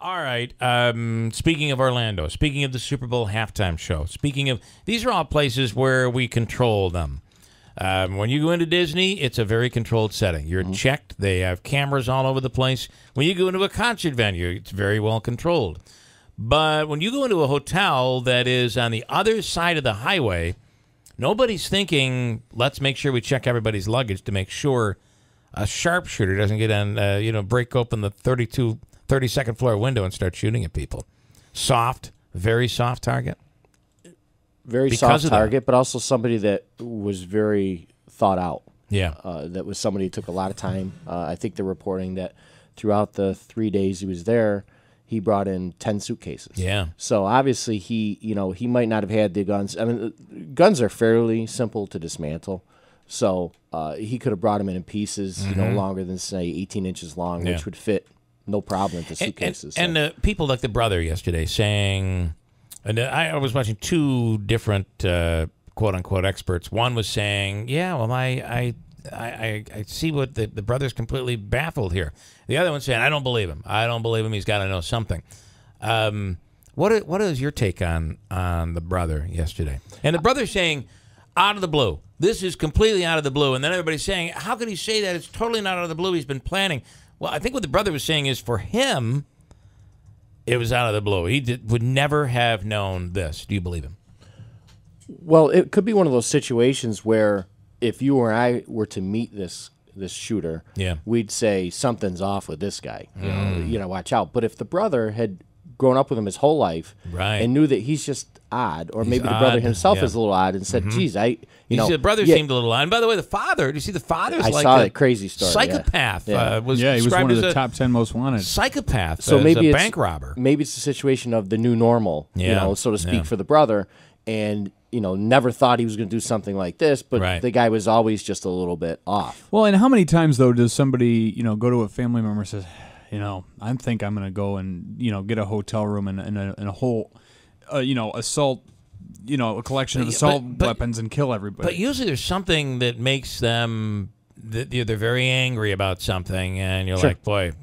All right. Speaking of Orlando, speaking of the Super Bowl halftime show, speaking of, these are all places where we control them. When you go into Disney, it's a very controlled setting. You're checked. They have cameras all over the place. When you go into a concert venue, it's very well controlled. But when you go into a hotel that is on the other side of the highway, nobody's thinking, let's make sure we check everybody's luggage to make sure a sharpshooter doesn't get on, break open the 32nd floor window and start shooting at people. Soft, very soft target. Very Because soft target, but also somebody that was very thought out. Yeah. That was somebody who took a lot of time. I think they're reporting that throughout the 3 days he was there, he brought in 10 suitcases. Yeah. So obviously he might not have had the guns. I mean, guns are fairly simple to dismantle. So he could have brought them in pieces, longer than, say, 18 inches long, which would fit no problem into suitcases. And people like the brother yesterday saying, and I was watching two different quote-unquote experts. One was saying, yeah, well, I see what the brother's completely baffled here. The other one saying, I don't believe him. I don't believe him. He's got to know something. What is your take on the brother yesterday? And the brother saying, out of the blue. This is completely out of the blue. And then everybody's saying, how could he say that? It's totally not out of the blue. He's been planning. Well, I think what the brother was saying is for him, it was out of the blue. He would never have known this. Do you believe him? Well, it could be one of those situations where if you or I were to meet this shooter, we'd say something's off with this guy. You know, watch out. But if the brother had grown up with him his whole life and knew that he's just odd, or maybe the brother himself is a little odd and said, geez, the brother seemed a little odd. And by the way, the father, do you see the father's I like saw that crazy story. Psychopath. He was one of the top 10 most wanted. Psychopath. So maybe a bank robber. Maybe it's a situation of the new normal, so to speak, for the brother, and never thought he was going to do something like this, but the guy was always just a little bit off. Well, and how many times though does somebody go to a family member and says, I think I'm going to go and get a hotel room and a whole assault, a collection of assault weapons and kill everybody. But usually there's something that makes them they're very angry about something, and you're like, boy.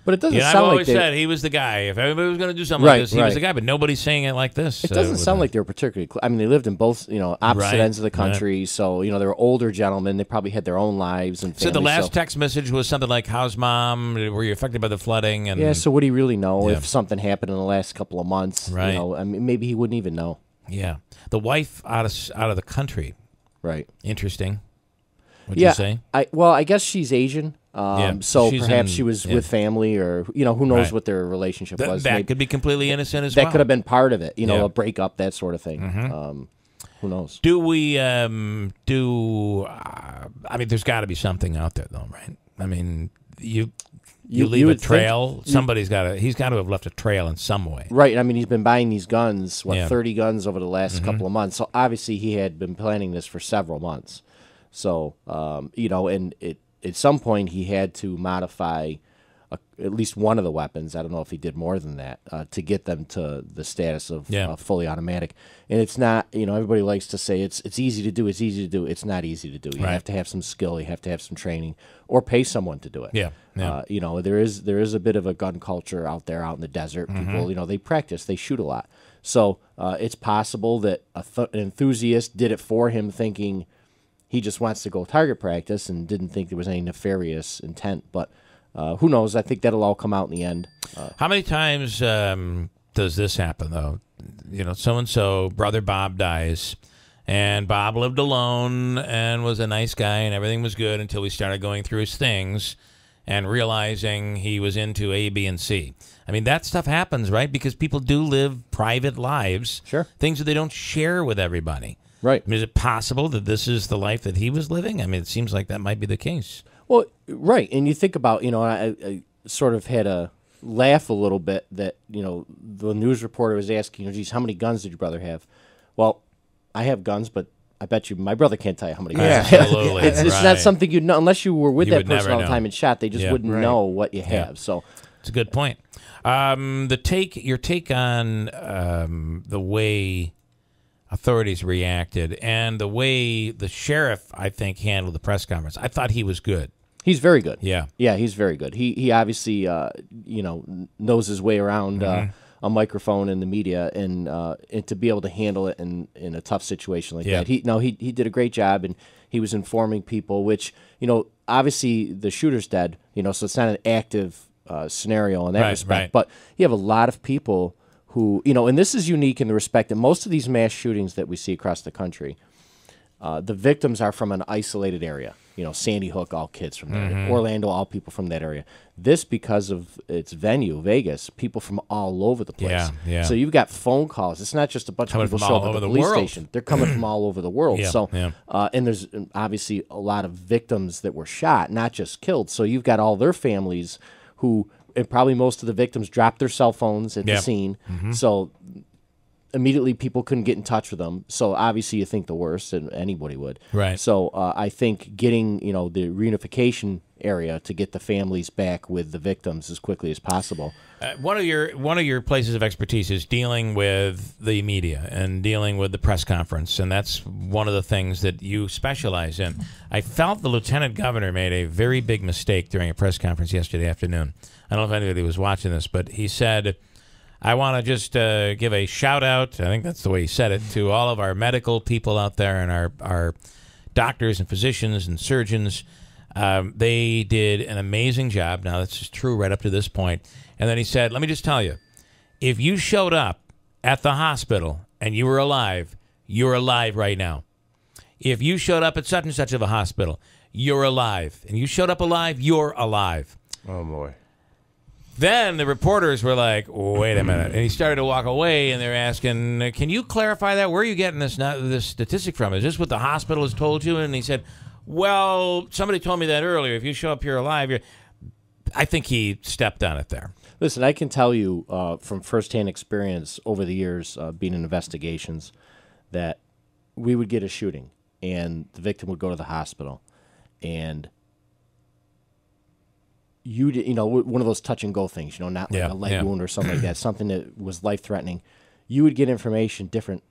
But it doesn't sound I've like always said he was the guy. If everybody was going to do something like this, he was the guy. But nobody's saying it like this. It doesn't sound like they were particularly. I mean, they lived in both, opposite ends of the country. So, they were older gentlemen. They probably had their own lives and families. So the last text message was something like, "How's mom? Were you affected by the flooding?" And yeah. So would he really know if something happened in the last couple of months? Right. I mean, maybe he wouldn't even know. Yeah. The wife out of the country. Right. Interesting. What'd you say? I guess she's Asian. So perhaps she was with family, or who knows what their relationship was. That could be completely innocent as well. well. That could have been part of it. A breakup, that sort of thing. Who knows? Do we I mean, there's got to be something out there, though, right? I mean, you leave a trail. Somebody's got he's got to have left a trail in some way. Right. I mean, he's been buying these guns, 30 guns over the last couple of months. So obviously he had been planning this for several months. So, and at some point he had to modify at least one of the weapons. I don't know if he did more than that to get them to the status of fully automatic. And it's not, everybody likes to say it's easy to do. It's easy to do. It's not easy to do. You have to have some skill. You have to have some training, or pay someone to do it. There is a bit of a gun culture out there, out in the desert. People, they practice. They shoot a lot. So it's possible that an enthusiast did it for him, thinking he just wants to go target practice and didn't think there was any nefarious intent. But who knows? I think that'll all come out in the end. How many times does this happen, though? So-and-so, brother Bob dies, and Bob lived alone and was a nice guy, and everything was good until we started going through his things and realizing he was into A, B, and C. I mean, that stuff happens, right? Because people do live private lives. Sure. Things that they don't share with everybody. Right. I mean, is it possible that this is the life that he was living? I mean, it seems like that might be the case. Well, right. And you think about, I sort of had a laugh a little bit that, the news reporter was asking, geez, how many guns did your brother have? Well, I have guns, but I bet you my brother can't tell you how many guns I have. Absolutely. It's not something you'd know unless you were with that person all the time and shot. They just wouldn't know what you have. So it's a good point. Your take on the way authorities reacted and the way the sheriff, I think, handled the press conference. I thought he was good. He's very good. Yeah. Yeah, he's very good. He obviously, knows his way around a microphone in the media, and to be able to handle it in a tough situation like that. He did a great job, and he was informing people, which, obviously the shooter's dead, so it's not an active scenario in that respect. Right. But you have a lot of people who, and this is unique in the respect that most of these mass shootings that we see across the country, the victims are from an isolated area. Sandy Hook, all kids from there. Orlando, all people from that area. This, because of its venue, Vegas, people from all over the place. Yeah. So you've got phone calls. It's not just a bunch Coming of people from show all up at over the the police world. station. They're coming from all over the world. Yeah. And there's obviously a lot of victims that were shot, not just killed. So you've got all their families who, and probably most of the victims dropped their cell phones at the scene. So immediately people couldn't get in touch with them. So obviously you think the worst, and anybody would. Right. So I think getting, the reunification area to get the families back with the victims as quickly as possible. One of your places of expertise is dealing with the media and dealing with the press conference, and that's one of the things that you specialize in. I felt the lieutenant governor made a very big mistake during a press conference yesterday afternoon. I don't know if anybody was watching this, but he said, I want to just give a shout-out, I think that's the way he said it, to all of our medical people out there and our doctors and physicians and surgeons. They did an amazing job. Now, this is true right up to this point. And then he said, let me just tell you, if you showed up at the hospital and you were alive, you're alive right now. If you showed up at such and such of a hospital, you're alive. And you showed up alive, you're alive. Oh, boy. Then the reporters were like, wait a minute. And he started to walk away, and they're asking, can you clarify that? Where are you getting this statistic from? Is this what the hospital has told you? And he said, well, somebody told me that earlier. If you show up here alive, I think he stepped on it there. Listen, I can tell you from firsthand experience over the years being in investigations that we would get a shooting, and the victim would go to the hospital, and one of those touch and go things, not like a leg wound or something like that, something that was life threatening. You would get information different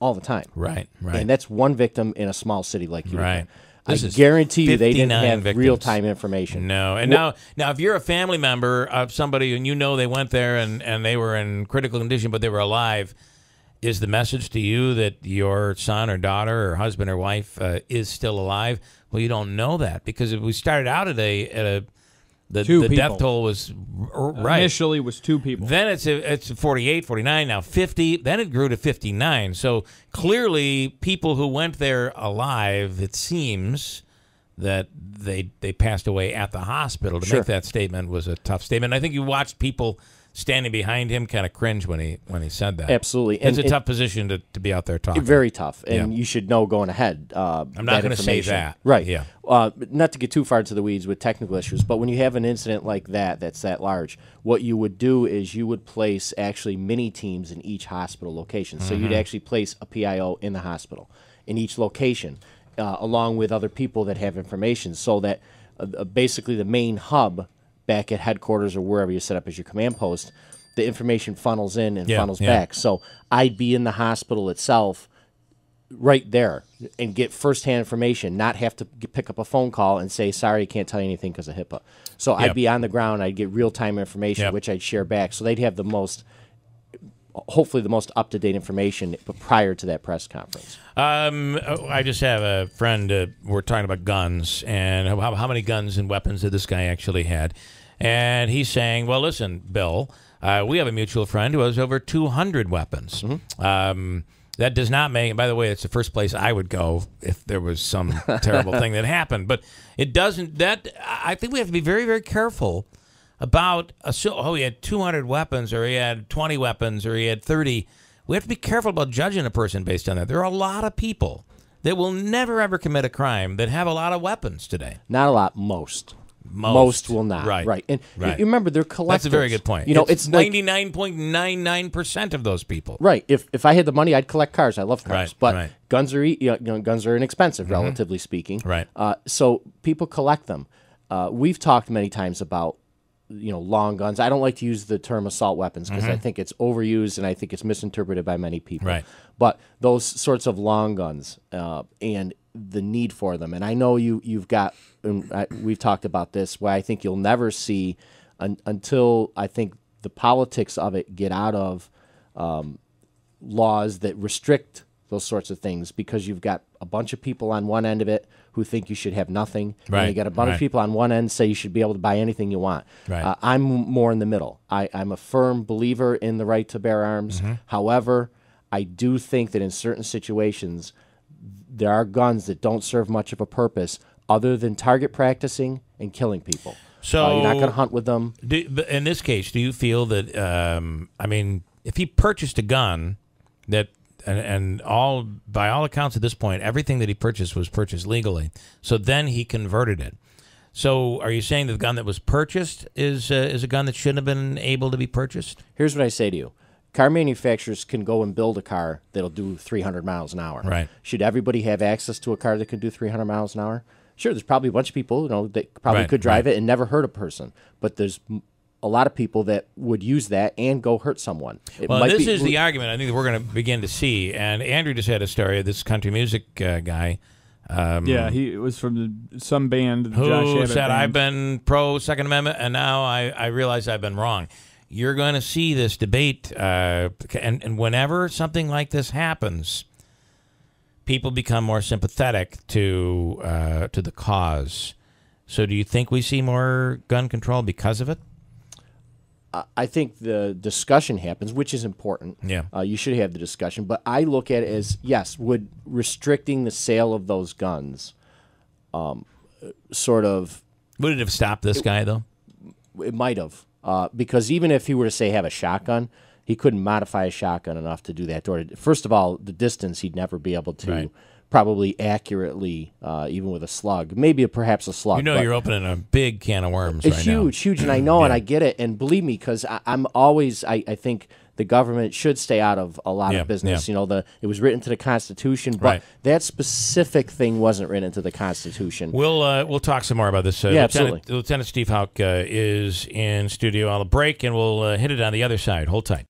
all the time. Right. And that's one victim in a small city like Utica. Right. I guarantee you they didn't have victims. real-time information. No. And now if you're a family member of somebody and they went there and they were in critical condition but they were alive, is the message to you that your son or daughter or husband or wife is still alive? Well, you don't know that, because if we started out the death toll was right. Initially was 2 people. Then it's 48, 49, now 50. Then it grew to 59. So clearly people who went there alive, it seems that they passed away at the hospital. To make that statement was a tough statement. I think you watched people standing behind him kind of cringe when he said that. Absolutely. It's a tough position to be out there talking. Very tough. And you should know going ahead. I'm not going to say that. Right. Yeah. Not to get too far into the weeds with technical issues, but when you have an incident like that's that large, what you would do is you would place actually mini teams in each hospital location. So you'd actually place a PIO in the hospital in each location, along with other people that have information, so that basically the main hub back at headquarters or wherever you set up as your command post, the information funnels in and funnels back. So I'd be in the hospital itself right there and get firsthand information, not have to pick up a phone call and say, sorry, I can't tell you anything because of HIPAA. So I'd be on the ground, I'd get real-time information, which I'd share back. So they'd have hopefully the most up-to-date information prior to that press conference. I just have a friend, we're talking about guns, and how many guns and weapons that this guy actually had. And he's saying, well, listen, Bill, we have a mutual friend who has over 200 weapons. That does not make, and by the way, it's the first place I would go if there was some terrible thing that happened. But it doesn't, I think we have to be very, very careful about, he had 200 weapons, or he had 20 weapons, or he had 30. We have to be careful about judging a person based on that. There are a lot of people that will never, ever commit a crime that have a lot of weapons today. Not a lot, most. Most will not. Right. And you remember, they're collectors. That's a very good point. It's 99.99% of those people. Right. If I had the money, I'd collect cars. I love cars. Right, but right. guns are inexpensive, relatively speaking. Right. So people collect them. We've talked many times about long guns. I don't like to use the term assault weapons because I think it's overused and I think it's misinterpreted by many people. Right. But those sorts of long guns, and the need for them. And I know you've got, we've talked about this, where I think you'll never see until I think the politics of it get out of laws that restrict those sorts of things, because you've got a bunch of people on one end of it who think you should have nothing, right. and you got a bunch of people on one end say you should be able to buy anything you want. Right. I'm more in the middle. I'm a firm believer in the right to bear arms. However, I do think that in certain situations there are guns that don't serve much of a purpose other than target practicing and killing people. So you're not going to hunt with them. In this case, do you feel that, I mean, if he purchased a gun that, and all, by all accounts at this point, everything that he purchased was purchased legally, so then he converted it. So are you saying that the gun that was purchased is a gun that shouldn't have been able to be purchased? Here's what I say to you. Car manufacturers can go and build a car that'll do 300 miles an hour. Right. Should everybody have access to a car that can do 300 miles an hour? Sure, there's probably a bunch of people, that probably could drive it and never hurt a person. But there's a lot of people that would use that and go hurt someone. This is the argument I think that we're going to begin to see. And Andrew just had a story of this country music guy. Yeah, he was from some band. Who Josh Abbott said, band. I've been pro Second Amendment, and now I realize I've been wrong. You're going to see this debate, and whenever something like this happens, people become more sympathetic to the cause. So do you think we see more gun control because of it? I think the discussion happens, which is important. Yeah. You should have the discussion. But I look at it as, yes, would restricting the sale of those guns sort of... Would it have stopped this guy, though? It might have. Because even if he were to, say, have a shotgun, he couldn't modify a shotgun enough to do that. First of all, the distance he'd never be able to probably accurately, even with a slug. Maybe perhaps a slug. You're opening a big can of worms right now. It's huge, and I know, and I get it. And believe me, because I'm always, I think the government should stay out of a lot of business. Yeah. It was written into the Constitution, but that specific thing wasn't written into the Constitution. We'll talk some more about this. Absolutely. Lieutenant Steve Hauck is in studio. I'll break, and we'll hit it on the other side. Hold tight.